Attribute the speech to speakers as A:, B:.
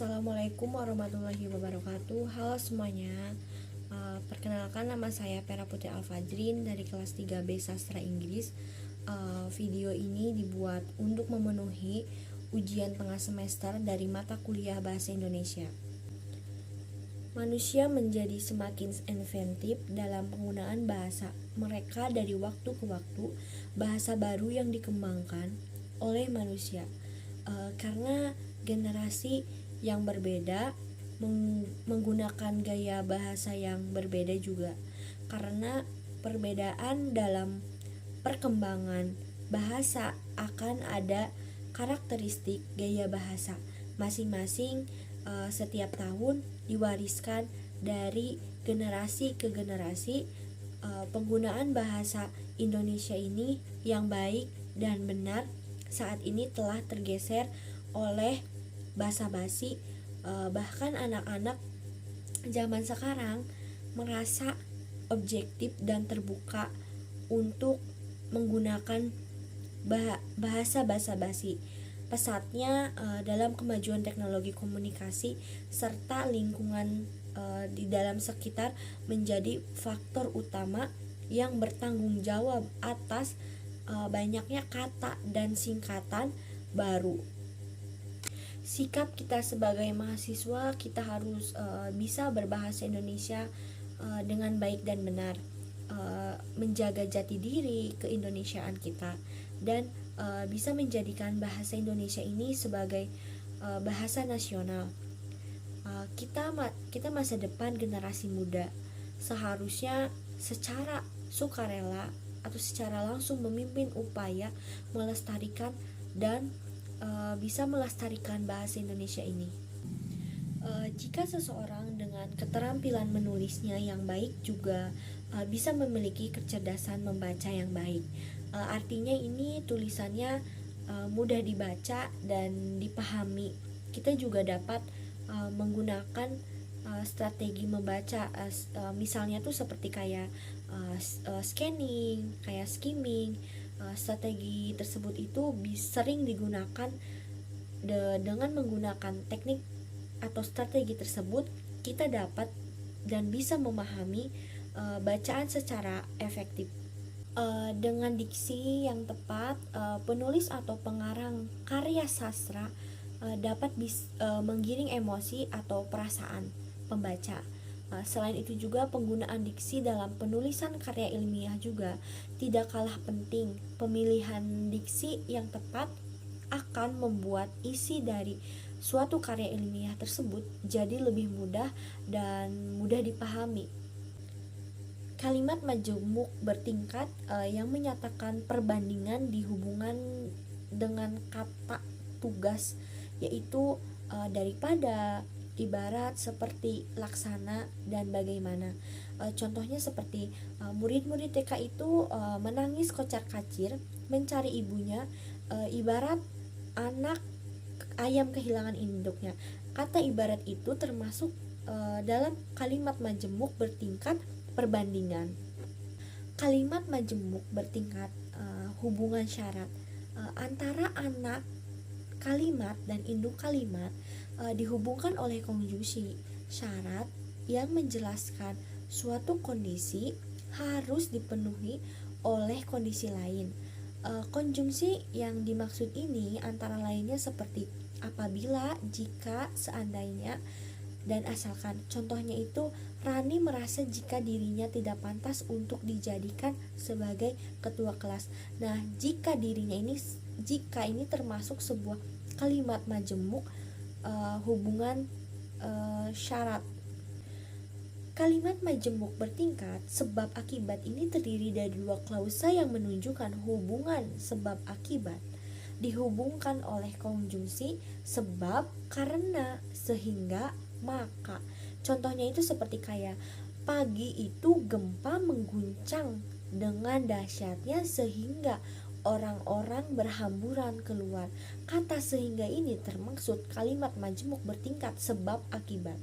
A: Assalamualaikum warahmatullahi wabarakatuh. Halo semuanya. Perkenalkan, nama saya Pera Putri Alfajrin dari kelas 3B Sastra Inggris. Video ini dibuat untuk memenuhi ujian tengah semester dari mata kuliah Bahasa Indonesia. Manusia menjadi semakin inventif dalam penggunaan bahasa. Mereka dari waktu ke waktu bahasa baru yang dikembangkan oleh manusia. Karena generasi yang berbeda menggunakan gaya bahasa yang berbeda juga, karena perbedaan dalam perkembangan bahasa akan ada karakteristik gaya bahasa masing-masing. Setiap tahun diwariskan dari generasi ke generasi. Penggunaan bahasa Indonesia ini yang baik dan benar saat ini telah tergeser oleh basa-basi. Bahkan anak-anak zaman sekarang merasa objektif dan terbuka untuk menggunakan bahasa basa-basi. Pesatnya dalam kemajuan teknologi komunikasi serta lingkungan di dalam sekitar menjadi faktor utama yang bertanggung jawab atas banyaknya kata dan singkatan baru. Sikap kita sebagai mahasiswa, kita harus bisa berbahasa Indonesia dengan baik dan benar, menjaga jati diri keindonesiaan kita, dan bisa menjadikan bahasa Indonesia ini sebagai bahasa nasional. Kita masa depan generasi muda seharusnya secara sukarela atau secara langsung memimpin upaya melestarikan dan bisa melestarikan bahasa Indonesia ini. Jika seseorang dengan keterampilan menulisnya yang baik juga bisa memiliki kecerdasan membaca yang baik. Artinya ini tulisannya mudah dibaca dan dipahami. Kita juga dapat menggunakan strategi membaca, misalnya tuh seperti kayak scanning, kayak skimming. Strategi tersebut itu sering digunakan dengan menggunakan teknik atau strategi tersebut, kita dapat dan bisa memahami bacaan secara efektif. Dengan diksi yang tepat, penulis atau pengarang karya sastra dapat menggiring emosi atau perasaan pembaca. Selain itu juga penggunaan diksi dalam penulisan karya ilmiah juga tidak kalah penting. Pemilihan diksi yang tepat akan membuat isi dari suatu karya ilmiah tersebut jadi lebih mudah dan mudah dipahami. Kalimat majemuk bertingkat yang menyatakan perbandingan dihubungan dengan kata tugas, yaitu daripada, ibarat, seperti, laksana, dan bagaimana. Contohnya seperti murid-murid TK itu menangis kocar-kacir mencari ibunya, ibarat anak ayam kehilangan induknya. Kata ibarat itu termasuk dalam kalimat majemuk bertingkat perbandingan. Kalimat majemuk bertingkat hubungan syarat antara anak kalimat dan induk kalimat dihubungkan oleh konjungsi syarat yang menjelaskan suatu kondisi harus dipenuhi oleh kondisi lain. Konjungsi yang dimaksud ini antara lainnya seperti apabila, jika, seandainya, dan asalkan. Contohnya itu, Rani merasa jika dirinya tidak pantas untuk dijadikan sebagai ketua kelas. Nah, jika ini termasuk sebuah kalimat majemuk hubungan syarat. Kalimat majemuk bertingkat sebab akibat ini terdiri dari dua klausa yang menunjukkan hubungan sebab akibat, dihubungkan oleh konjungsi sebab, karena, sehingga, maka. Contohnya itu seperti kayak pagi itu gempa mengguncang dengan dahsyatnya sehingga orang-orang berhamburan keluar. Kata sehingga ini termaksud kalimat majemuk bertingkat sebab akibat.